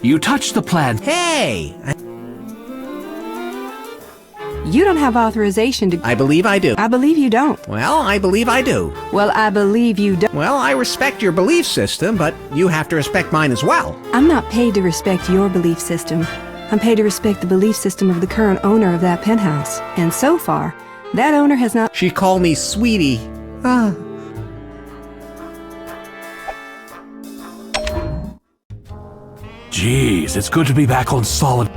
Speaker 1: You touch the plant.
Speaker 2: Hey!
Speaker 14: You don't have authorization to...
Speaker 2: I believe I do.
Speaker 14: I believe you don't.
Speaker 2: Well, I believe I do.
Speaker 14: Well, I believe you don't.
Speaker 2: Well, I respect your belief system, but you have to respect mine as well.
Speaker 14: I'm not paid to respect your belief system. I'm paid to respect the belief system of the current owner of that penthouse. And so far, that owner has not...
Speaker 2: She called me sweetie. Ah.
Speaker 1: Jeez, it's good to be back on solid...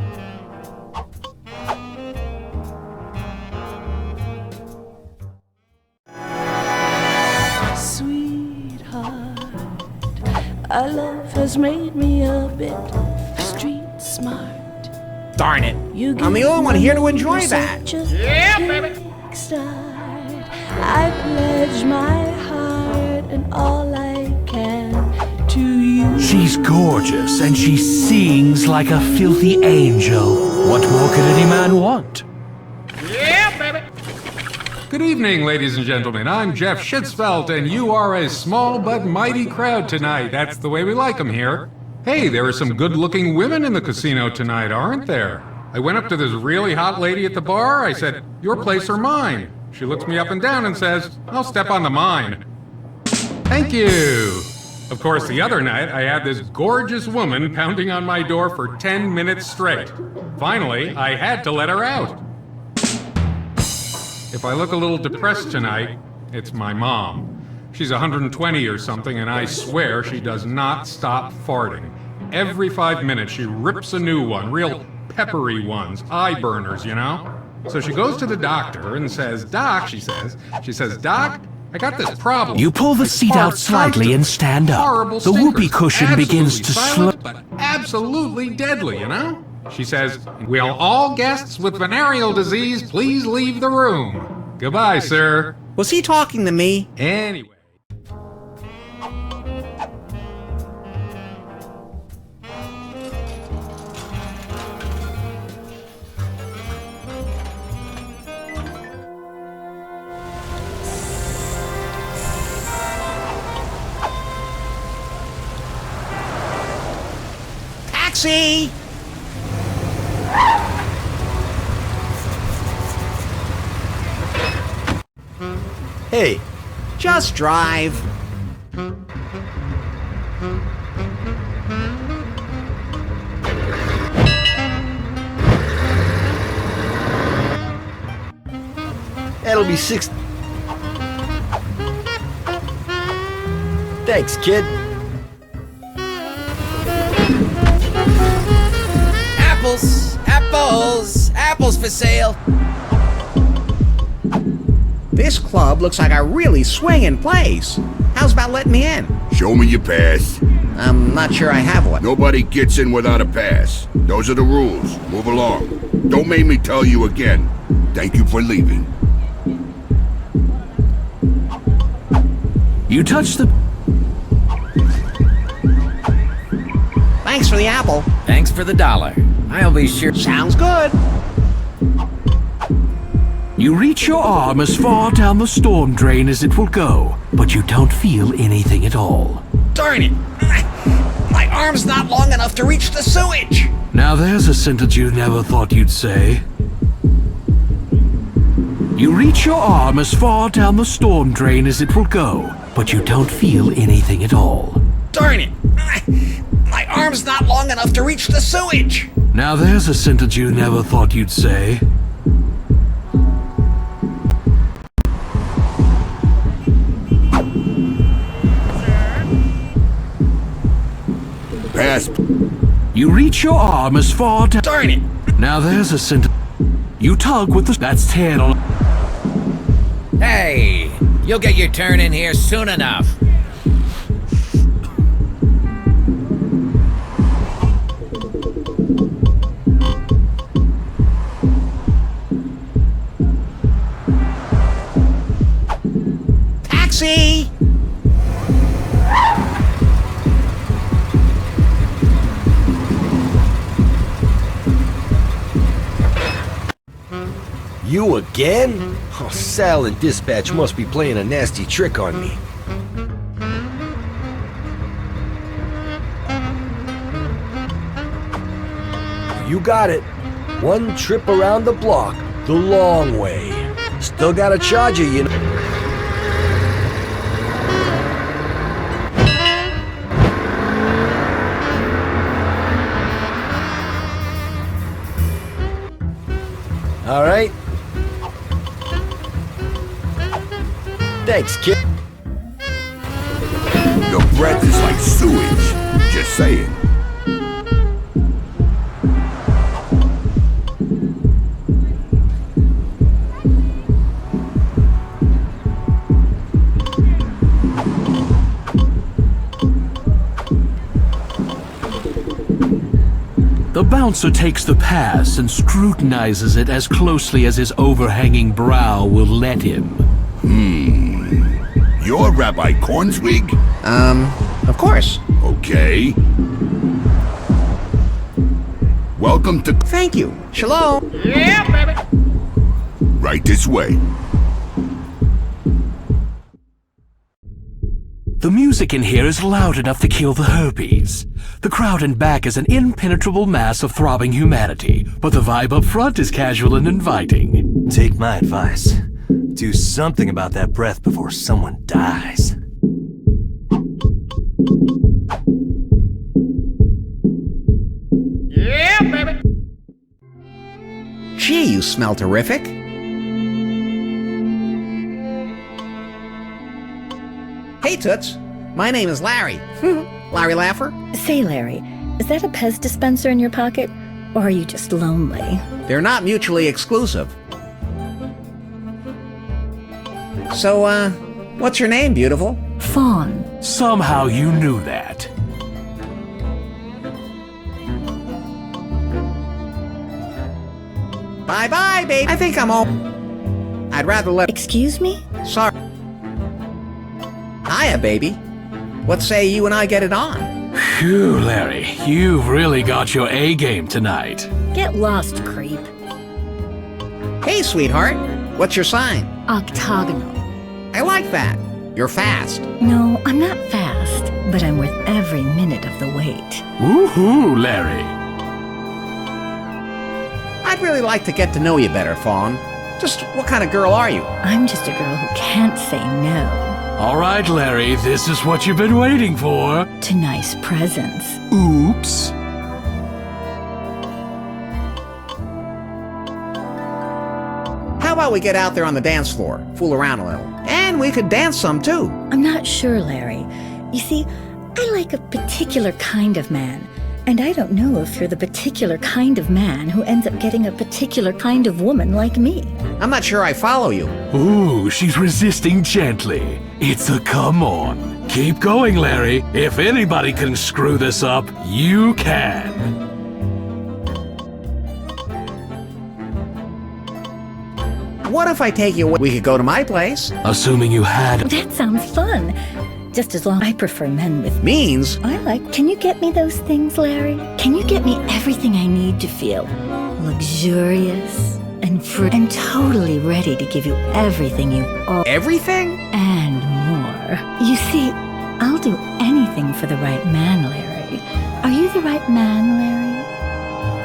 Speaker 16: Sweetheart, our love has made me a bit street smart.
Speaker 2: Darn it. I'm the only one here to enjoy that.
Speaker 16: Yeah, baby. I pledge my heart and all I can to you.
Speaker 1: She's gorgeous, and she sings like a filthy angel. What more could any man want?
Speaker 16: Yeah, baby.
Speaker 17: Good evening, ladies and gentlemen. I'm Jeff Schitzfeld, and you are a small but mighty crowd tonight. That's the way we like them here. Hey, there are some good-looking women in the casino tonight, aren't there? I went up to this really hot lady at the bar. I said, "Your place or mine?" She looks me up and down and says, "I'll step on the mine." Thank you. Of course, the other night, I had this gorgeous woman pounding on my door for 10 minutes straight. Finally, I had to let her out. If I look a little depressed tonight, it's my mom. She's 120 or something, and I swear she does not stop farting. Every 5 minutes, she rips a new one, real peppery ones, eye burners, you know? So she goes to the doctor and says, "Doc," she says, "Doc, I got this problem."
Speaker 1: You pull the seat out slightly and stand up.
Speaker 17: Horrible
Speaker 1: The whoopee
Speaker 17: stinkers.
Speaker 1: cushion begins to
Speaker 17: Absolutely
Speaker 1: slip.
Speaker 17: silent, but absolutely deadly, you know? She says, "Will all guests with venereal disease please leave the room?" Goodbye, sir.
Speaker 2: Was he talking to me?
Speaker 17: Anyway.
Speaker 2: Taxi!
Speaker 3: Hey,
Speaker 2: just drive.
Speaker 3: that'll be 6. Thanks, kid.
Speaker 8: Apples, apples, apples for sale.
Speaker 2: This club looks like a really swinging place. How's about letting me in?
Speaker 7: Show me your pass.
Speaker 2: I'm not sure I have one.
Speaker 7: Nobody gets in without a pass. Those are the rules. Move along. Don't make me tell you again. Thank you for leaving.
Speaker 1: You touch the...
Speaker 2: Thanks for the apple.
Speaker 8: Thanks for the dollar. I'll be sure.
Speaker 2: Sounds good.
Speaker 1: You reach your arm as far down the storm drain as it will go, but you don't feel anything at all.
Speaker 2: Darn it! My arm's not long enough to reach the sewage!
Speaker 1: Now there's a sentence you never thought you'd say. You reach your arm as far down the storm drain as it will go, but you don't feel anything at all.
Speaker 2: Darn it! My arm's not long enough to reach the sewage!
Speaker 1: Now there's a sentence you never thought you'd say.
Speaker 7: Pass.
Speaker 1: You reach your arm as far down.
Speaker 2: Darn it!
Speaker 1: Now there's a sentence. You tug with the. That's 10 on.
Speaker 8: Hey, you'll get your turn in here soon enough.
Speaker 2: Taxi!
Speaker 3: You again? Oh, Sal and Dispatch must be playing a nasty trick on me. You got it. One trip around the block, the long way. Still gotta charge you know. All right. Thanks, kid.
Speaker 7: Your breath is like sewage. Just saying.
Speaker 1: The bouncer takes the pass and scrutinizes it as closely as his overhanging brow will let him.
Speaker 7: You're Rabbi Cornswig?
Speaker 2: Of course.
Speaker 7: Okay. Welcome to...
Speaker 2: Thank you. Shalom.
Speaker 12: Yeah, baby.
Speaker 7: Right this way.
Speaker 1: The music in here is loud enough to kill the herpes. The crowd in back is an impenetrable mass of throbbing humanity, but the vibe up front is casual and inviting.
Speaker 18: Take my advice. Do something about that breath before someone dies.
Speaker 12: Yeah, baby.
Speaker 2: Gee, you smell terrific. Hey, Toots. My name is Larry. Larry Laffer.
Speaker 11: Say, Larry, is that a Pez dispenser in your pocket? Or are you just lonely?
Speaker 2: They're not mutually exclusive. So, what's your name, beautiful?
Speaker 11: Fawn.
Speaker 1: Somehow you knew that.
Speaker 2: Bye-bye, baby. I think I'm all... I'd rather let...
Speaker 11: Excuse me?
Speaker 2: Sorry. Hiya, baby. What say you and I get it on?
Speaker 1: Phew, Larry, you've really got your A game tonight.
Speaker 11: Get lost, creep.
Speaker 2: Hey, sweetheart. What's your sign?
Speaker 11: Octagonal.
Speaker 2: I like that. You're fast.
Speaker 11: No, I'm not fast, but I'm worth every minute of the wait.
Speaker 1: Woohoo, Larry.
Speaker 2: I'd really like to get to know you better, Fawn. Just what kind of girl are you?
Speaker 11: I'm just a girl who can't say no.
Speaker 1: All right, Larry, this is what you've been waiting for.
Speaker 11: To nice presents.
Speaker 1: Oops.
Speaker 2: How about we get out there on the dance floor, fool around a little, and we could dance some too.
Speaker 11: I'm not sure, Larry. You see, I like a particular kind of man, and I don't know if you're the particular kind of man who ends up getting a particular kind of woman like me.
Speaker 2: I'm not sure I follow you.
Speaker 1: Ooh, she's resisting gently. It's a come on. Keep going, Larry. If anybody can screw this up, you can.
Speaker 2: What if I take you away? We could go to my place.
Speaker 1: Assuming you had...
Speaker 11: That sounds fun. Just as long I prefer men with
Speaker 2: means.
Speaker 11: I like. Can you get me those things, Larry? Can you get me everything I need to feel luxurious and free. I'm totally ready to give you everything you owe.
Speaker 2: Everything?
Speaker 11: And more. You see, I'll do anything for the right man, Larry. Are you the right man, Larry?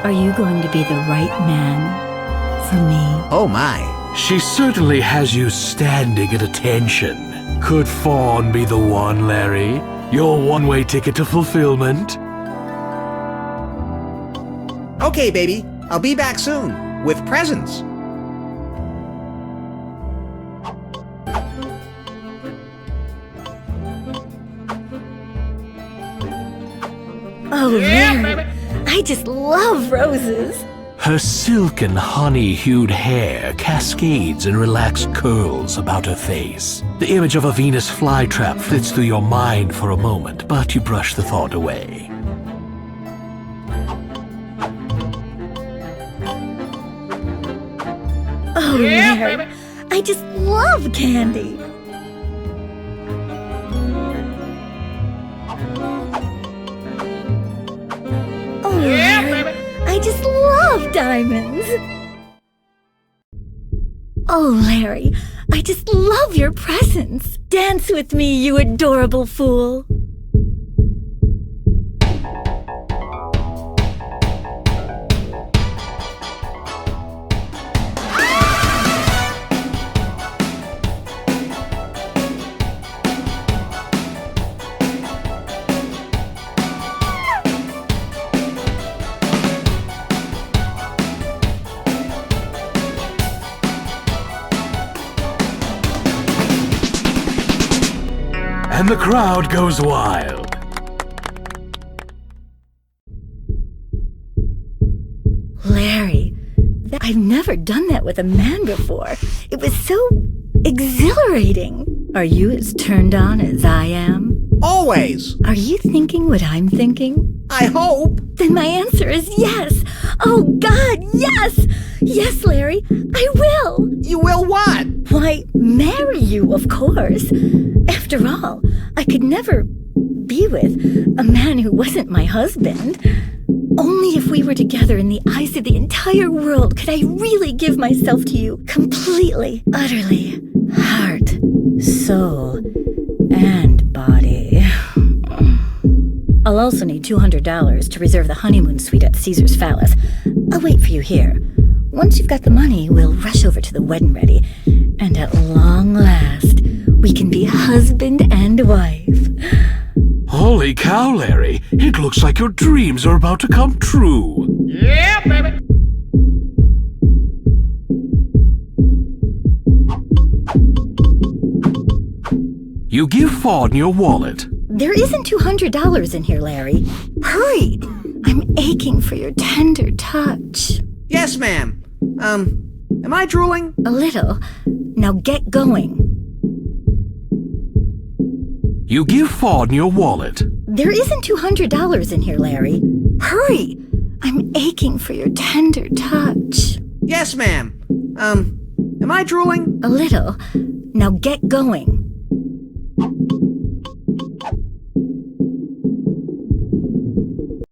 Speaker 11: Are you going to be the right man for me?
Speaker 2: Oh my.
Speaker 1: She certainly has you standing at attention. Could Fawn be the one, Larry? Your one-way ticket to fulfillment?
Speaker 2: Okay, baby. I'll be back soon. With presents.
Speaker 11: Oh, Larry, I just love roses.
Speaker 1: Her silken honey-hued hair cascades in relaxed curls about her face. The image of a Venus flytrap flits through your mind for a moment, but you brush the thought away.
Speaker 11: Oh, Larry, I just love candy. Oh, Larry, I just love diamonds. Oh, Larry, I just love your presents. Dance with me, you adorable fool.
Speaker 1: And the crowd goes wild.
Speaker 11: Larry, I've never done that with a man before. It was so exhilarating. Are you as turned on as I am?
Speaker 2: Always.
Speaker 11: Are you thinking what I'm thinking?
Speaker 2: I hope.
Speaker 11: Then my answer is yes. Oh, God, yes! Yes, Larry, I will.
Speaker 2: You will what?
Speaker 11: Why, marry you, of course. After all, I could never be with a man who wasn't my husband. Only if we were together in the eyes of the entire world could I really give myself to you completely, utterly, heart, soul, and body. I'll also need $200 to reserve the honeymoon suite at Caesar's Palace. I'll wait for you here. Once you've got the money, we'll rush over to the wedding ready. And at long last, we can be husband and wife.
Speaker 1: Holy cow, Larry. It looks like your dreams are about to come true.
Speaker 5: Yeah, baby.
Speaker 1: You give Fawn your wallet.
Speaker 11: There isn't $200 in here, Larry. Hurry! I'm aching for your tender touch.
Speaker 2: Yes, ma'am. Am I drooling?
Speaker 11: A little. Now get going.
Speaker 1: You give Fawn your wallet.
Speaker 11: There isn't $200 in here, Larry. Hurry! I'm aching for your tender touch.
Speaker 2: Yes, ma'am. Am I drooling?
Speaker 11: A little. Now get going.